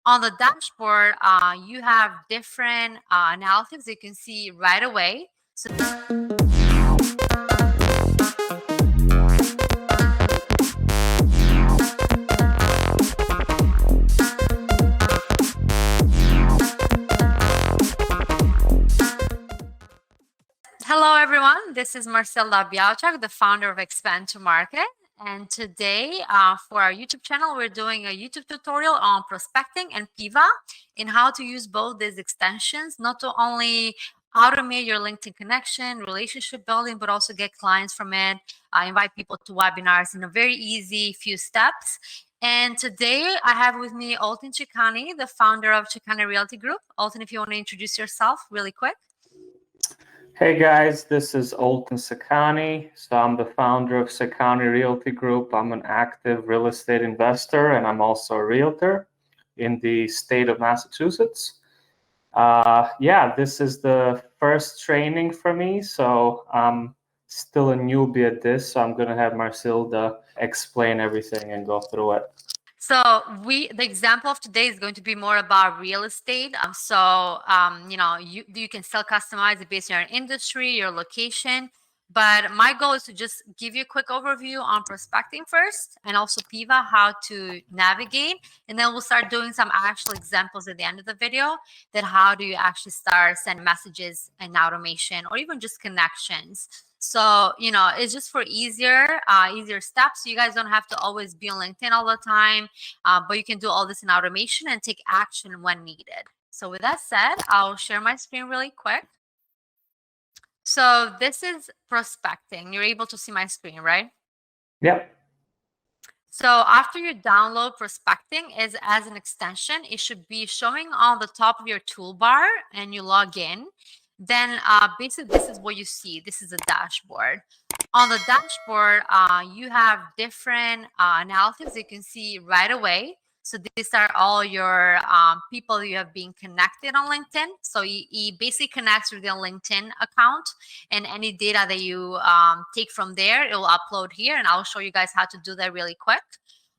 On the dashboard, you have different analytics you can see right away. So hello, everyone. This is Marsilda Bialczak, the founder of Expand to Market. And today, for our YouTube channel, we're doing a YouTube tutorial on Prospectling and Piwaa and how to use both these extensions, not to only automate your LinkedIn connection, relationship building, but also get clients from it, invite people to webinars in a very easy few steps. And today, I have with me Olten Chikani, the founder of Chikani Realty Group. Olten, if you want to introduce yourself really quick. Hey guys, this is Olten Sakani. So I'm the founder of Sakani Realty Group. I'm an active real estate investor and I'm also a realtor in the state of Massachusetts. Yeah, this is the first training for me, so I'm still a newbie at this. So I'm gonna have Marsilda explain everything and go through it. So the example of today is going to be more about real estate. You can still customize it based on your industry, your location. But my goal is to just give you a quick overview on prospecting first and also Piwaa, how to navigate. And then we'll start doing some actual examples at the end of the video that how do you actually start sending messages and automation or even just connections. So, it's just for easier steps. So you guys don't have to always be on LinkedIn all the time, but you can do all this in automation and take action when needed. So with that said, I'll share my screen really quick. So this is prospecting. You're able to see my screen, right? Yep. So after you download prospecting as an extension, it should be showing on the top of your toolbar and you log in. Then basically this is what you see. This is a dashboard. On the dashboard, you have different analytics you can see right away. So these are all your people you have been connected on LinkedIn. So he basically connects with your LinkedIn account, and any data that you take from there, it will upload here, and I'll show you guys how to do that really quick.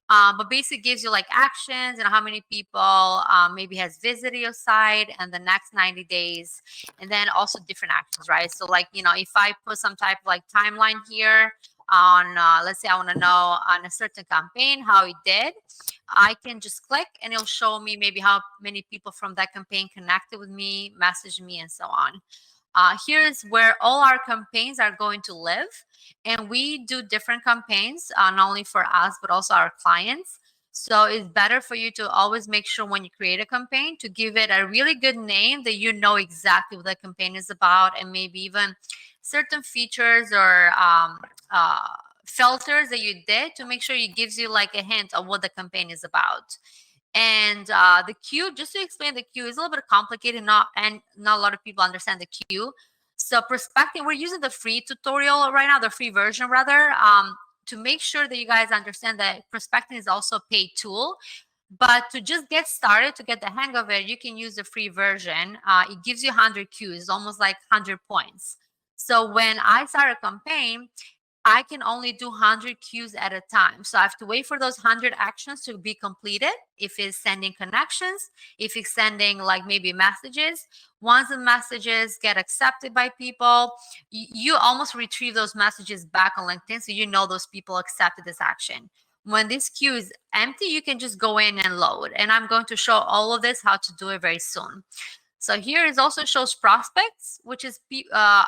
But basically gives you like actions and how many people maybe has visited your site and the next 90 days, and then also different actions, right? So like, if I put some type of like timeline here on, let's say I want to know on a certain campaign, how it did, I can just click and it'll show me maybe how many people from that campaign connected with me, messaged me, and so on. Here's where all our campaigns are going to live. And we do different campaigns, not only for us, but also our clients. So it's better for you to always make sure when you create a campaign to give it a really good name that you know exactly what the campaign is about, and maybe even certain features or filters that you did to make sure it gives you like a hint of what the campaign is about. And the queue, just to explain the queue, is a little bit complicated, not a lot of people understand the queue. So prospecting, we're using the free tutorial right now, the free version rather, to make sure that you guys understand that prospecting is also a paid tool. But to just get started, to get the hang of it, you can use the free version. It gives you 100 queues, almost like 100 points. So when I start a campaign, I can only do 100 queues at a time. So I have to wait for those 100 actions to be completed. If it's sending connections, if it's sending like maybe messages, once the messages get accepted by people, you almost retrieve those messages back on LinkedIn. So you know those people accepted this action. When this queue is empty, you can just go in and load. And I'm going to show all of this, how to do it very soon. So here it also shows prospects, which is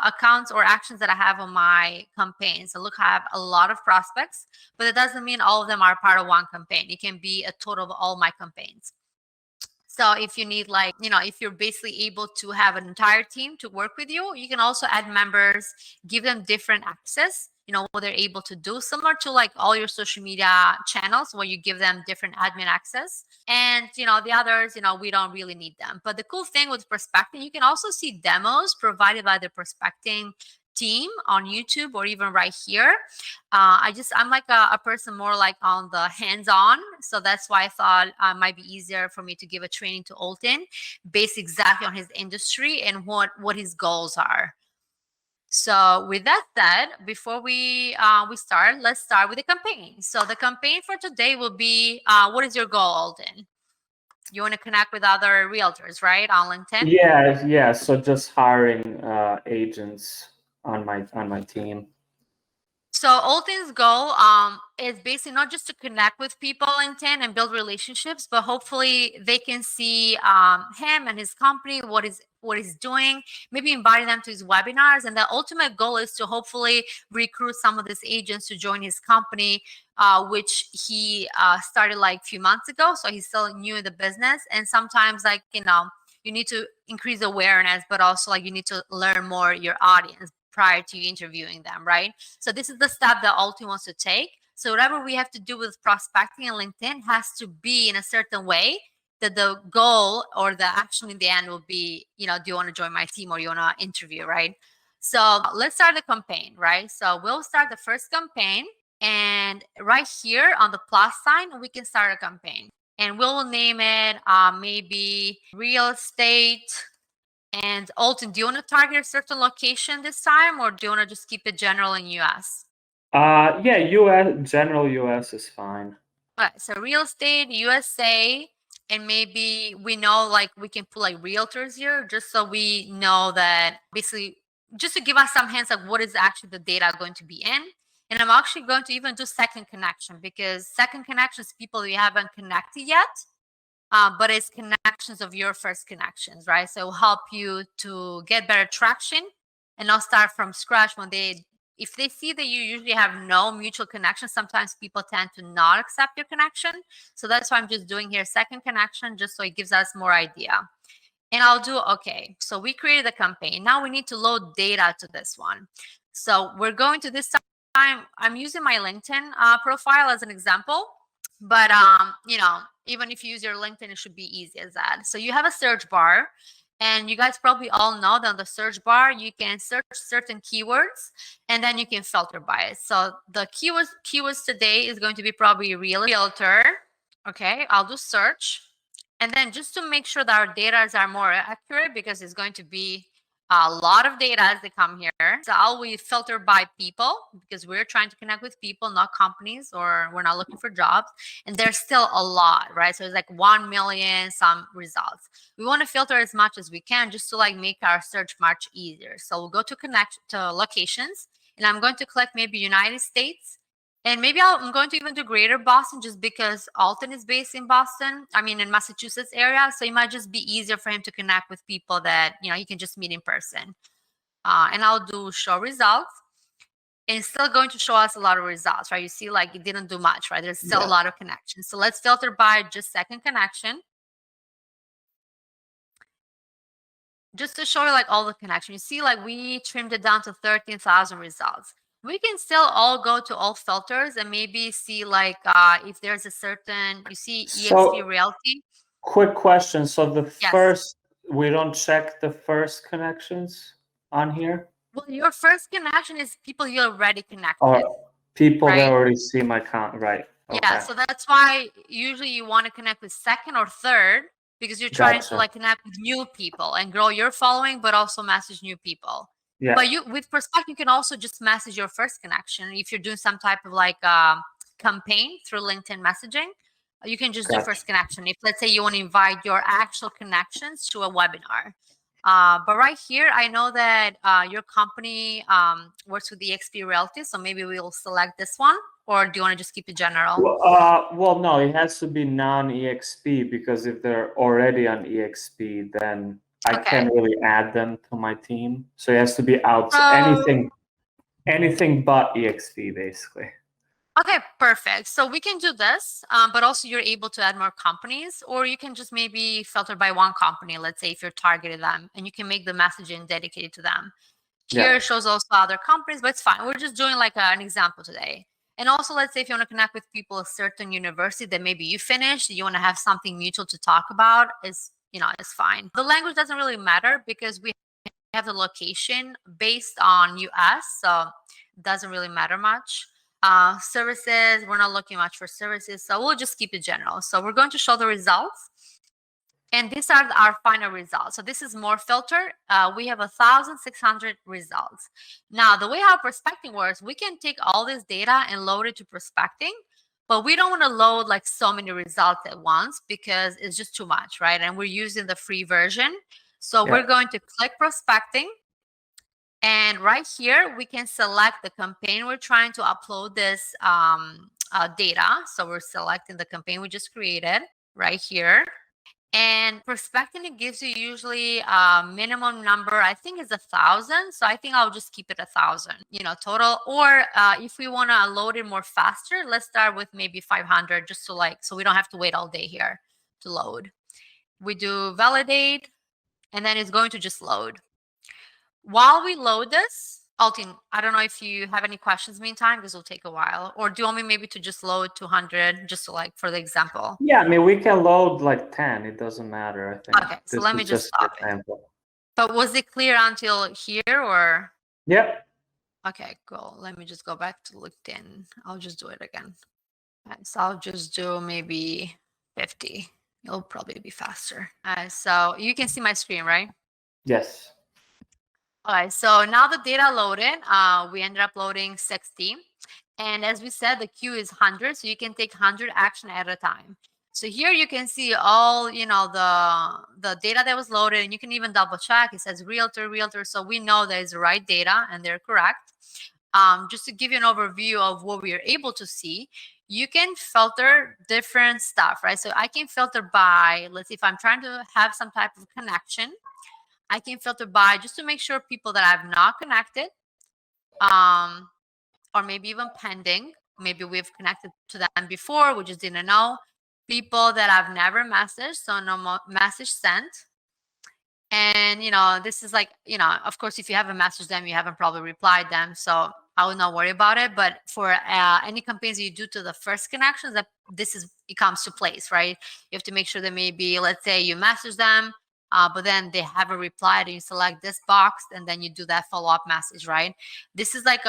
accounts or actions that I have on my campaign. So look, I have a lot of prospects, but it doesn't mean all of them are part of one campaign. It can be a total of all my campaigns. So if you need like, if you're basically able to have an entire team to work with you, you can also add members, give them different access, what they're able to do, similar to like all your social media channels where you give them different admin access. And, the others, we don't really need them. But the cool thing with prospecting, you can also see demos provided by the prospecting team on YouTube or even right here. I'm like a person more like on the hands-on. So that's why I thought it might be easier for me to give a training to Olten based exactly on his industry and what his goals are. So with that said, before we start, let's start with the campaign. So the campaign for today will be, what is your goal, Olten? You want to connect with other realtors, right, on LinkedIn? Yeah. So just hiring agents on my team. So Alton's goal is basically not just to connect with people on LinkedIn and build relationships, but hopefully they can see him and his company, what he's doing, maybe inviting them to his webinars. And the ultimate goal is to hopefully recruit some of these agents to join his company, which he started like a few months ago. So he's still new in the business. And sometimes, like, you need to increase awareness, but also like you need to learn more your audience prior to you interviewing them, right? So this is the step that Alton wants to take. So whatever we have to do with prospecting and LinkedIn has to be in a certain way that the goal or the action in the end will be, do you want to join my team or you want to interview, right? So let's start the campaign, right? So we'll start the first campaign, and right here on the plus sign, we can start a campaign, and we'll name it maybe real estate. And Alton, do you want to target a certain location this time, or do you want to just keep it general in US? Yeah, US, general US is fine. All right, so real estate, USA, and maybe we know like we can put like realtors here just so we know that basically just to give us some hints of what is actually the data going to be in. And I'm actually going to even do second connection, because second connection is people you haven't connected yet. But it's connections of your first connections, right? So it will help you to get better traction and not start from scratch if they see that you usually have no mutual connection. Sometimes people tend to not accept your connection. So that's why I'm just doing here second connection, just so it gives us more idea. And I'll do, okay, so we created a campaign. Now we need to load data to this one. So we're going to this time, I'm using my LinkedIn profile as an example. But even if you use your LinkedIn, it should be easy as that. So you have a search bar, and you guys probably all know that on the search bar you can search certain keywords, and then you can filter by it. So the keywords today is going to be probably realtor. Okay, I'll do search, and then just to make sure that our data are more accurate, because it's going to be a lot of data as they come here. So I'll filter by people, because we're trying to connect with people, not companies, or we're not looking for jobs. And there's still a lot, right? So it's like 1 million some results. We want to filter as much as we can just to like make our search much easier. So we'll go to connect to locations, and I'm going to click maybe United States. And maybe I'm going to even do Greater Boston, just because Alton is based in Boston. I mean, in Massachusetts area. So it might just be easier for him to connect with people that, he can just meet in person. And I'll do show results. And it's still going to show us a lot of results, right? You see, like it didn't do much, right? There's still a lot of connections. So let's filter by just second connection. Just to show you like all the connections. You see, like we trimmed it down to 13,000 results. We can still all go to all filters and maybe see like if there's a certain, you see EXP Realty. Quick question. So the Yes. first, we don't check the first connections on here? Well, your first connection is people you already connected. Or people right? that already see my account, right? Okay. Yeah, so that's why usually you want to connect with second or third, because you're trying to like connect with new people and grow your following, but also message new people. Yeah. But with Prospect, you can also just message your first connection. If you're doing some type of like campaign through LinkedIn messaging, you can just do first connection. If let's say you want to invite your actual connections to a webinar. But right here, I know that your company works with EXP Realty, so maybe we'll select this one. Or do you want to just keep it general? Well, no, it has to be non-EXP, because if they're already on EXP, then I can't really add them to my team. So it has to be out anything but EXP, basically. Okay, perfect. So we can do this, but also you're able to add more companies, or you can just maybe filter by one company, let's say if you're targeting them, and you can make the messaging dedicated to them. Here it shows also other companies, but it's fine. We're just doing like an example today. And also, let's say if you want to connect with people at a certain university that maybe you finished, you want to have something mutual to talk about, it's fine. The language doesn't really matter, because we have the location based on US, so it doesn't really matter much. Services, we're not looking much for services, so we'll just keep it general. So we're going to show the results. And these are our final results. So this is more filter. We have 1,600 results. Now, the way how prospecting works, we can take all this data and load it to prospecting. But we don't want to load like so many results at once because it's just too much, right? And we're using the free version. So we're going to click prospecting. And right here, we can select the campaign we're trying to upload this data. So we're selecting the campaign we just created right here. And Prospectln, it gives you usually a minimum number. I think it's 1,000. So I think I'll just keep it 1,000, total. Or if we want to load it more faster, let's start with maybe 500, just so we don't have to wait all day here to load. We do validate, and then it's going to just load. While we load this, Altin, I don't know if you have any questions meantime, because it'll take a while. Or do you want me maybe to just load 200, just for the example? Yeah, I mean, we can load like 10. It doesn't matter, I think. Okay, so let me just an stop it. But was it clear until here, or? Yep. Okay, cool. Let me just go back to LinkedIn. I'll just do it again. So I'll just do maybe 50. It'll probably be faster. So you can see my screen, right? Yes. All right, so now the data loaded, we ended up loading 60. And as we said, the queue is 100, so you can take 100 action at a time. So here you can see all, the data that was loaded, and you can even double check. It says realtor, so we know that is the right data and they're correct. Just to give you an overview of what we are able to see, you can filter different stuff, right? So I can filter by, let's see, if I'm trying to have some type of connection, I can filter by just to make sure people that I've not connected, or maybe even pending. Maybe we've connected to them before, we just didn't know. People that I've never messaged, so no message sent. And, this is like, of course, if you haven't messaged them, you haven't probably replied them. So I would not worry about it. But for any campaigns that you do to the first connections, that it comes to place, right? You have to make sure that maybe, let's say you message them, but then they haven't replied, and you select this box, and then you do that follow-up message, right? This is like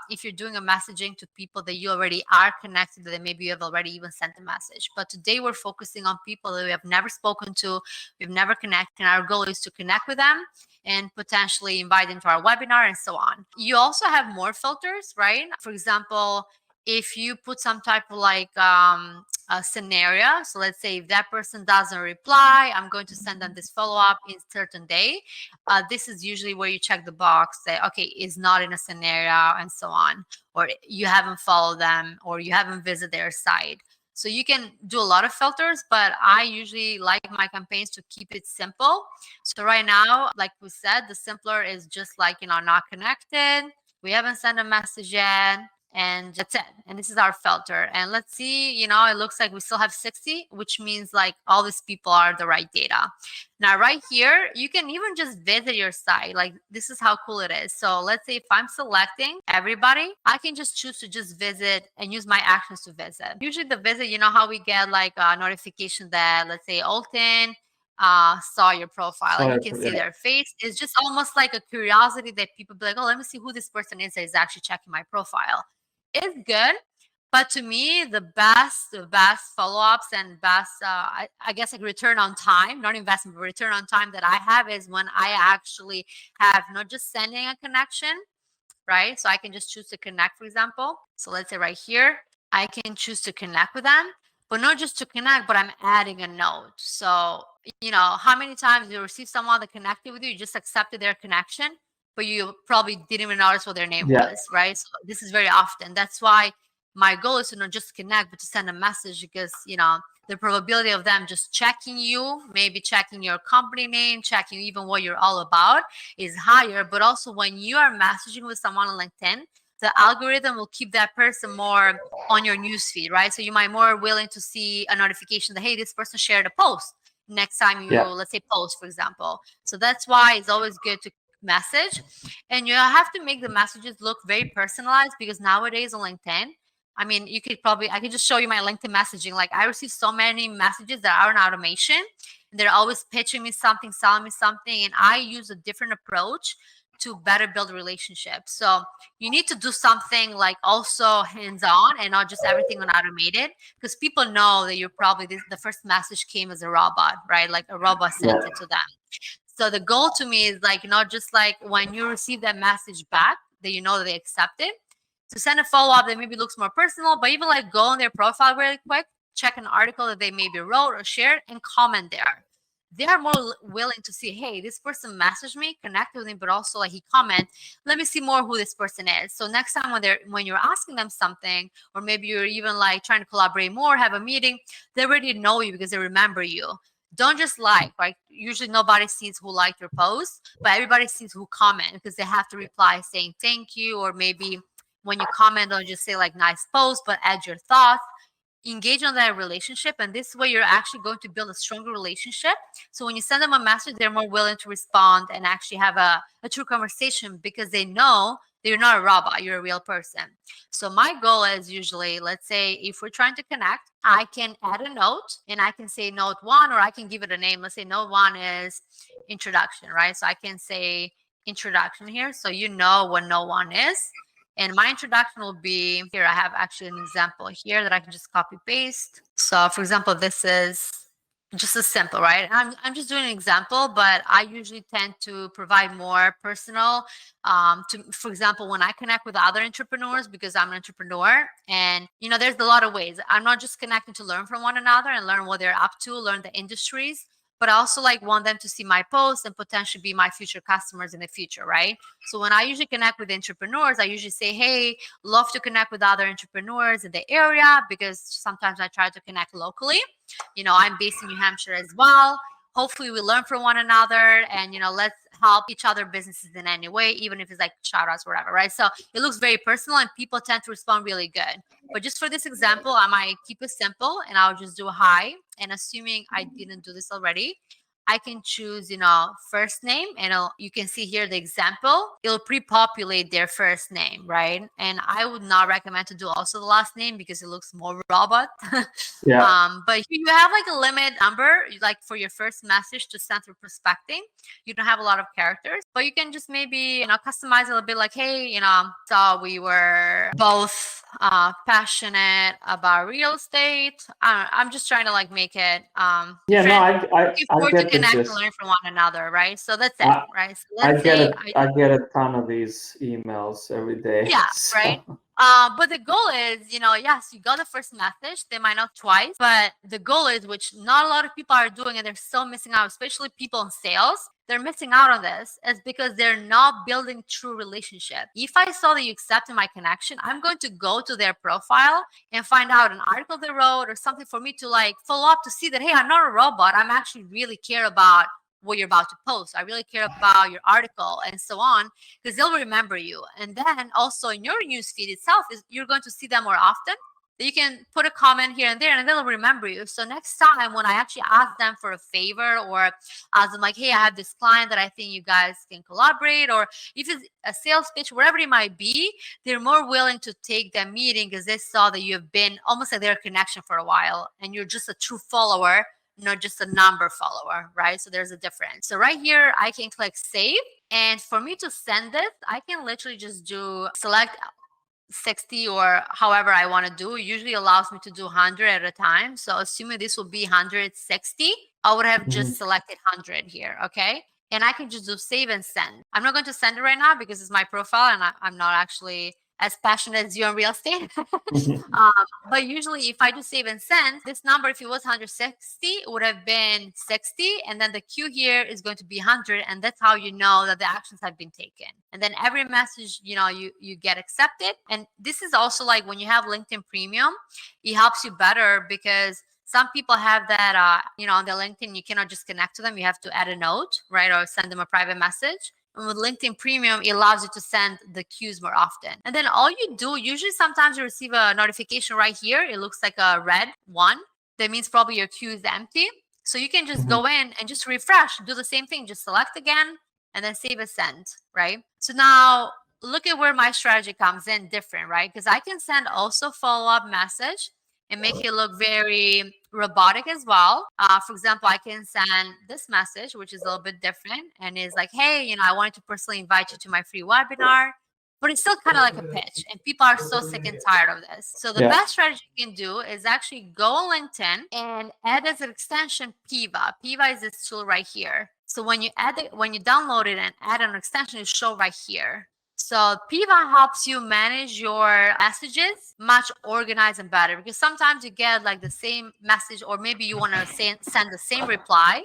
if you're doing a messaging to people that you already are connected to, that maybe you have already even sent a message. But today we're focusing on people that we have never spoken to, we've never connected, and our goal is to connect with them and potentially invite them to our webinar and so on. You also have more filters, right? For example, if you put some type of a scenario, so let's say if that person doesn't reply, I'm going to send them this follow-up in a certain day. This is usually where you check the box, say, okay, is not in a scenario, and so on, or you haven't followed them, or you haven't visited their site. So you can do a lot of filters, but I usually like my campaigns to keep it simple. So right now, like we said, the simpler is just not connected, we haven't sent a message yet, and that's it. And this is our filter. And let's see, it looks like we still have 60, which means all these people are the right data. Now, right here, you can even just visit your site. This is how cool it is. So let's say if I'm selecting everybody, I can just choose to just visit and use my actions to visit. Usually the visit, how we get a notification that, let's say, Altin saw your profile, and you can see their face. It's just almost like a curiosity that people be like, oh, let me see who this person is that is actually checking my profile. It's good, but to me, the best follow-ups and best, I guess, return on time, not investment, but return on time that I have is when I actually have not just sending a connection, right? So I can just choose to connect, for example. So let's say right here, I can choose to connect with them, but not just to connect, but I'm adding a note. So, how many times you receive someone that connected with you, you just accepted their connection, but you probably didn't even notice what their name was, right? So this is very often. That's why my goal is to not just connect, but to send a message, because, the probability of them just checking you, maybe checking your company name, checking even what you're all about, is higher. But also when you are messaging with someone on LinkedIn, the algorithm will keep that person more on your newsfeed, right? So you might more willing to see a notification that, hey, this person shared a post next time you, let's say, post, for example. So that's why it's always good to message, and you have to make the messages look very personalized, because nowadays on LinkedIn, I mean, I could just show you my LinkedIn messaging. I receive so many messages that are in automation, and they're always pitching me something, selling me something, and I use a different approach to better build relationships. So you need to do something also hands-on and not just everything on automated, because people know that you're probably the first message came as a robot, right? Like a robot sent it to them. So the goal to me is not just when you receive that message back that you know that they accept it. to send a follow-up that maybe looks more personal, but even like go on their profile really quick, check an article that they maybe wrote or shared, and comment there. They are more willing to see, hey, this person messaged me, connect with him, but also like he comment, let me see more who this person is. So next time when you're asking them something, or maybe you're even like trying to collaborate more, have a meeting, they already know you because they remember you. Don't just like, right? Usually nobody sees who liked your post, but everybody sees who comment because they have to reply saying thank you, or maybe when you comment, don't just say like nice post, but add your thoughts. Engage on that relationship, and this way you're actually going to build a stronger relationship. So when you send them a message, they're more willing to respond and actually have a true conversation because they know that you're not a robot, you're a real person. So my goal is usually, let's say if we're trying to connect, I can add a note and I can say note 1, or I can give it a name. Let's say note 1 is introduction, right? So I can say introduction here, so you know what note 1 is. And my introduction will be here. I have actually an example here that I can just copy paste. So for example, this is just as simple, right? I'm just doing an example, but I usually tend to provide more personal. For example, when I connect with other entrepreneurs, because I'm an entrepreneur, and there's a lot of ways. I'm not just connecting to learn from one another and learn what they're up to, learn the industries, but I also like want them to see my posts and potentially be my future customers in the future, right? So when I usually connect with entrepreneurs, I usually say, hey, love to connect with other entrepreneurs in the area, because sometimes I try to connect locally. I'm based in New Hampshire as well. Hopefully we learn from one another, and let's help each other businesses in any way, even if it's like shout outs or whatever, right? So it looks very personal and people tend to respond really good. But just for this example, I might keep it simple and I'll just do hi. And assuming I didn't do this already, I can choose, first name, and you can see here the example. It'll pre-populate their first name, right? And I would not recommend to do also the last name because it looks more robot. Yeah. But you have like a limit number, like for your first message to send through prospecting. You don't have a lot of characters, but you can just maybe, customize a little bit like, hey, so we were both passionate about real estate. I'm just trying to like make it Yeah, no, different. I Looking I forward to get the connect and gist. learn from one another, right? So that's it, I right? So I let's get say I get a ton of these emails every day. yeah, right. So But the goal is, yes, you got the first message, they might not twice, but the goal is, which not a lot of people are doing, and they're still missing out, especially people in sales. They're missing out on this is because they're not building true relationship. If I saw that you accepted my connection, I'm going to go to their profile and find out an article they wrote or something for me to like follow up to see that, hey, I'm not a robot. I'm actually really care about what you're about to post. I really care about your article and so on, because they'll remember you. And then also in your newsfeed itself, is you're going to see them more often. That you can put a comment here and there and they'll remember you. So next time when I actually ask them for a favor, or ask them like, hey, I have this client that I think you guys can collaborate, or if it's a sales pitch, whatever it might be, they're more willing to take that meeting because they saw that you have been almost like their connection for a while and you're just a true follower, not just a number follower, right? So there's a difference. So right here, I can click save. And for me to send this, I can literally just do select 60 or however I want to do. It usually allows me to do 100 at a time. So assuming this will be 160, I would have just selected 100 here, okay? And I can just do save and send. I'm not going to send it right now because it's my profile and I'm not actually as passionate as you on real estate. But usually if I do save and send, this number, if it was 160, it would have been 60. And then the queue here is going to be 100. And that's how you know that the actions have been taken. And then every message, you get accepted. And this is also like when you have LinkedIn Premium, it helps you better because some people have that, on their LinkedIn, you cannot just connect to them. You have to add a note, right? Or send them a private message. And with LinkedIn Premium, it allows you to send the queues more often. And then all you do, usually sometimes you receive a notification right here. It looks like a red one. That means probably your queue is empty. So you can just go in and just refresh, do the same thing, just select again, and then save as send, right? So now look at where my strategy comes in different, right? Because I can send also follow-up message and make it look very robotic as well. For example, I can send this message, which is a little bit different, and is like, hey, I wanted to personally invite you to my free webinar, but it's still kind of like a pitch, and people are so sick and tired of this. So the best strategy you can do is actually go on LinkedIn and add as an extension PIWAA. PIWAA is this tool right here. So when you download it and add an extension, it show right here. So PIWAA helps you manage your messages much organized and better, because sometimes you get like the same message, or maybe you want to send the same reply.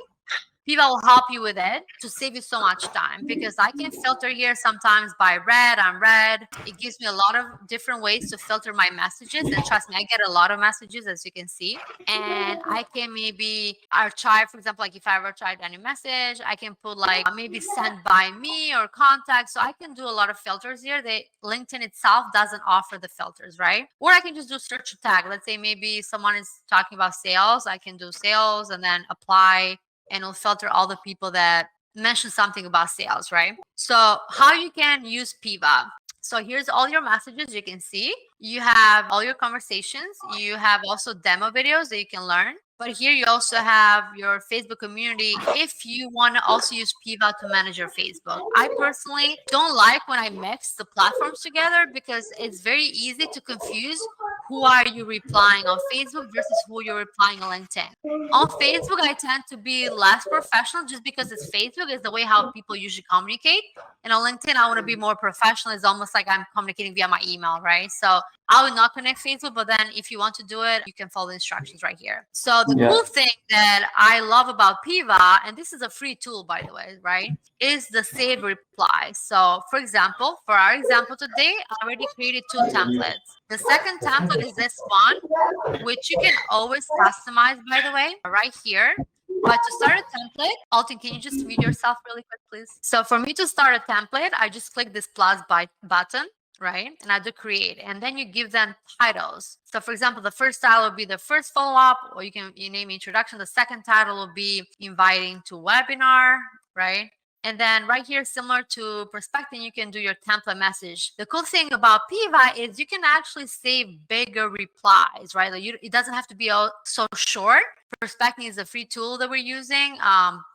PIWAA will help you with it to save you so much time, because I can filter here sometimes by read, unread. It gives me a lot of different ways to filter my messages. And trust me, I get a lot of messages, as you can see. And I can maybe archive, for example, like if I ever tried any message, I can put like maybe sent by me or contact. So I can do a lot of filters here. LinkedIn itself doesn't offer the filters, right? Or I can just do search a tag. Let's say maybe someone is talking about sales. I can do sales and then apply, and it'll filter all the people that mention something about sales, right? So how you can use PIWAA. So here's all your messages. You can see you have all your conversations. You have also demo videos that you can learn. But here you also have your Facebook community if you want to also use PIWAA to manage your Facebook. I personally don't like when I mix the platforms together, because it's very easy to confuse who are you replying on Facebook versus who you're replying on LinkedIn. On Facebook, I tend to be less professional just because it's Facebook, is the way how people usually communicate. And on LinkedIn, I want to be more professional. It's almost like I'm communicating via my email, right? So I would not connect Facebook, but then if you want to do it, you can follow the instructions right here. So the cool thing that I love about PIWAA, and this is a free tool, by the way, right, is the save reply. So for example, for our example today, I already created 2 templates. The second template is this one, which you can always customize, by the way, right here. But to start a template, Alton, can you just mute yourself really quick, please? So for me to start a template, I just click this plus button, right? And I do create, and then you give them titles. So for example, the first title will be the first follow-up, or you name introduction. The second title will be inviting to webinar, right? And then right here, similar to Prospectln, you can do your template message. The cool thing about PIWAA is you can actually save bigger replies, right? Like it doesn't have to be so short. Prospectln is a free tool that we're using,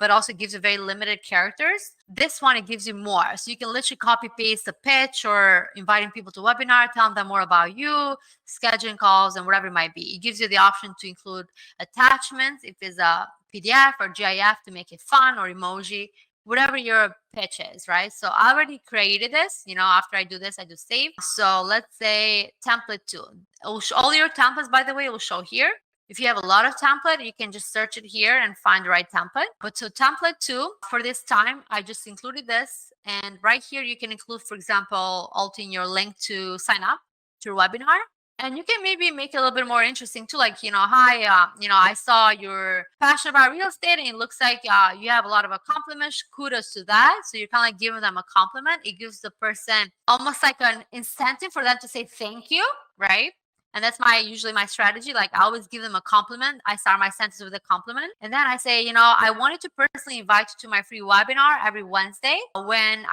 but also gives you very limited characters. This one, it gives you more. So you can literally copy paste the pitch, or inviting people to webinar, telling them more about you, scheduling calls, and whatever it might be. It gives you the option to include attachments if it's a PDF or GIF to make it fun, or emoji, whatever your pitch is, right? So I already created this. After I do this, I do save. So let's say template 2. All your templates, by the way, will show here. If you have a lot of template, you can just search it here and find the right template. But so template 2, for this time, I just included this. And right here, you can include, for example, Alton, your link to sign up to a webinar. And you can maybe make it a little bit more interesting too, like, hi, I saw you're passionate about real estate, and it looks like you have a lot of accomplishments. Kudos to that. So you're kind of like giving them a compliment. It gives the person almost like an incentive for them to say thank you, right? And that's usually my strategy. Like, I always give them a compliment. I start my sentence with a compliment. And then I say, I wanted to personally invite you to my free webinar every Wednesday where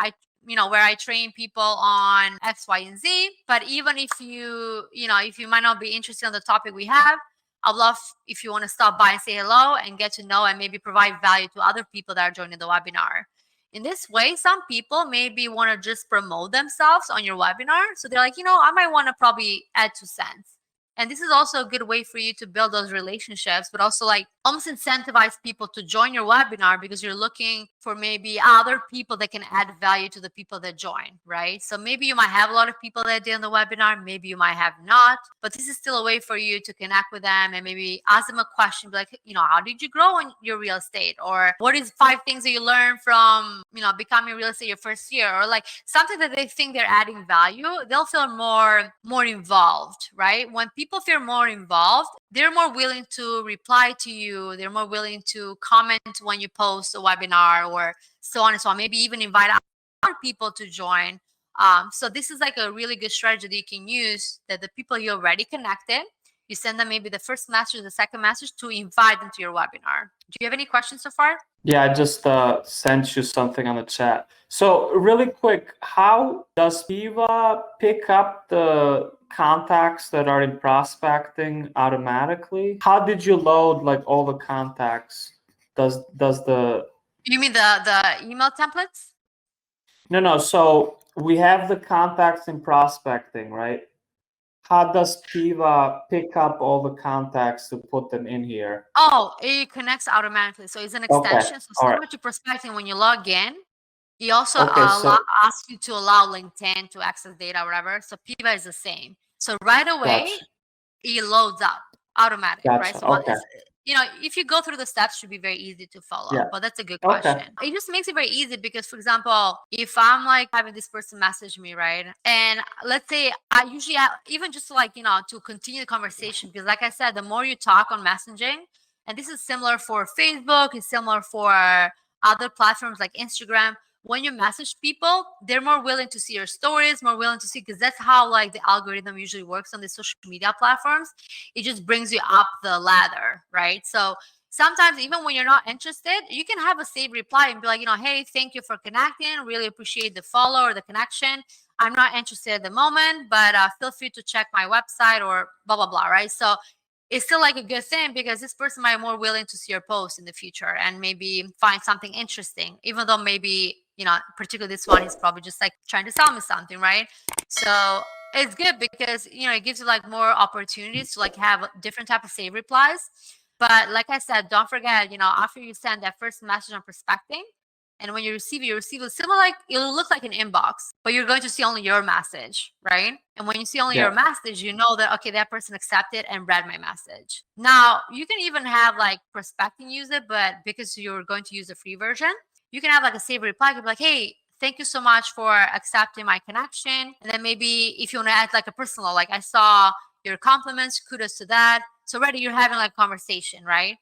I train people on X, Y, and Z. But even if if you might not be interested in the topic we have, I'd love if you want to stop by and say hello and get to know and maybe provide value to other people that are joining the webinar. In this way, some people maybe want to just promote themselves on your webinar. So they're like, I might want to probably add 2 cents. And this is also a good way for you to build those relationships, but also like almost incentivize people to join your webinar, because you're looking for maybe other people that can add value to the people that join, right? So maybe you might have a lot of people that did on the webinar, maybe you might have not, but this is still a way for you to connect with them and maybe ask them a question, like, how did you grow in your real estate? Or what is 5 things that you learned from, becoming real estate your first year? Or like something that they think they're adding value, they'll feel more involved, right? When people feel more involved, they're more willing to reply to you. They're more willing to comment when you post a webinar, or so on and so on. Maybe even invite other people to join. So this is like a really good strategy that you can use, that the people you already connected, you send them maybe the first message, the second message, to invite them to your webinar. Do you have any questions so far? Yeah, I just sent you something on the chat. So really quick, how does PIWAA pick up the contacts that are in Prospectln automatically? How did you load like all the contacts? Does the... You mean the email templates? No. So we have the contacts in Prospectln, right? How does PIWAA pick up all the contacts to put them in here? Oh, it connects automatically. So it's an extension. Okay. So similar to Prospectln, when you log in, He also Okay, so asks you to allow LinkedIn to access data, whatever. So PIWAA is the same. So right away, gotcha. it loads up automatic, right? Gotcha. So Okay. if you go through the steps, it should be very easy to follow. Yeah. But that's a good Okay. question. It just makes it very easy because, for example, if I'm like having this person message me, right? And let's say I usually even just like, to continue the conversation, because like I said, the more you talk on messaging, and this is similar for Facebook, it's similar for other platforms like Instagram. When you message people, they're more willing to see your stories, more willing to see, because that's how like the algorithm usually works on the social media platforms. It just brings you up the ladder, right? So sometimes even when you're not interested, you can have a saved reply and be like, hey, thank you for connecting. Really appreciate the follow or the connection. I'm not interested at the moment, but feel free to check my website or blah, blah, blah, right? So it's still like a good thing because this person might be more willing to see your post in the future and maybe find something interesting, even though maybe, particularly this one, he's probably just like trying to sell me something, right? So it's good because, it gives you like more opportunities to like have different type of save replies. But like I said, don't forget, after you send that first message on Prospecting, and when you receive it similar, like it'll look like an inbox, but you're going to see only your message, right? And when you see only your message, you know that, okay, that person accepted and read my message. Now, you can even have like Prospecting use it, but because you're going to use the free version, you can have like a save reply. You can be like, hey, thank you so much for accepting my connection. And then maybe if you want to add like a personal, like I saw your compliments, kudos to that. So already you're having like a conversation, right?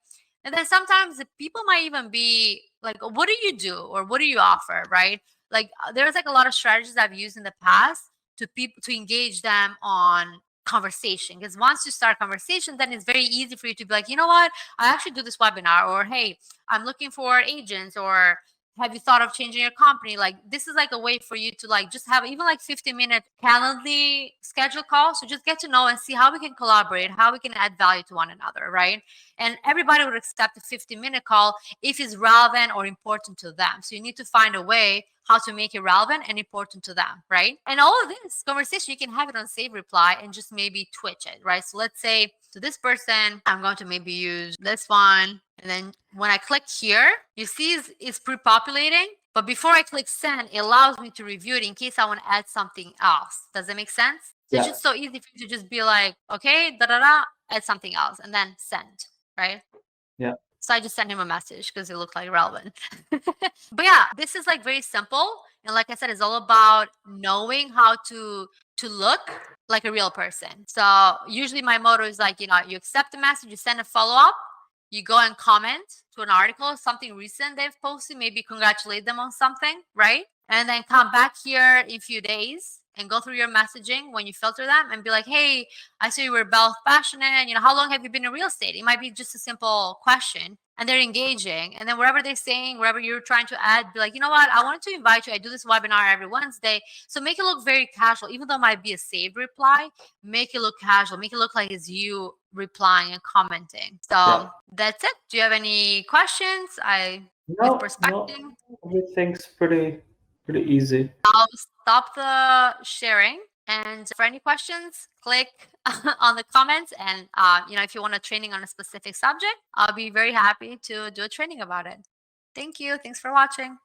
And then sometimes the people might even be like, what do you do or what do you offer, right? Like there's like a lot of strategies I've used in the past to people to engage them on conversation, because once you start conversation, then it's very easy for you to be like, you know what, I actually do this webinar, or hey, I'm looking for agents, or have you thought of changing your company? Like this is like a way for you to like just have even like 15-minute Calendly schedule call. So just get to know and see how we can collaborate, how we can add value to one another, right? And everybody would accept a 15-minute call if it's relevant or important to them. So you need to find a way how to make it relevant and important to them, right? And all of this conversation, you can have it on save reply and just maybe twitch it, right? So let's say to this person, I'm going to maybe use this one. And then when I click here, you see it's pre-populating. But before I click send, it allows me to review it in case I want to add something else. Does that make sense? So it's just so easy for you to just be like, okay, add something else, and then send, right? Yeah. So I just sent him a message because it looked like relevant. But yeah, this is like very simple. And like I said, it's all about knowing how to look like a real person. So usually my motto is like, you accept the message, you send a follow-up, you go and comment to an article, something recent they've posted, maybe congratulate them on something, right? And then come back here in a few days and go through your messaging when you filter them and be like, hey, I saw you were Bell passionate. How long have you been in real estate? It might be just a simple question, and they're engaging. And then whatever they're saying, whatever you're trying to add, be like, you know what? I wanted to invite you. I do this webinar every Wednesday. So make it look very casual, even though it might be a saved reply. Make it look casual. Make it look like it's you replying and commenting. So that's it. Do you have any questions? No, Prospecting? everything's pretty easy. I'll stop the sharing. And for any questions, click on the comments. And, if you want a training on a specific subject, I'll be very happy to do a training about it. Thank you. Thanks for watching.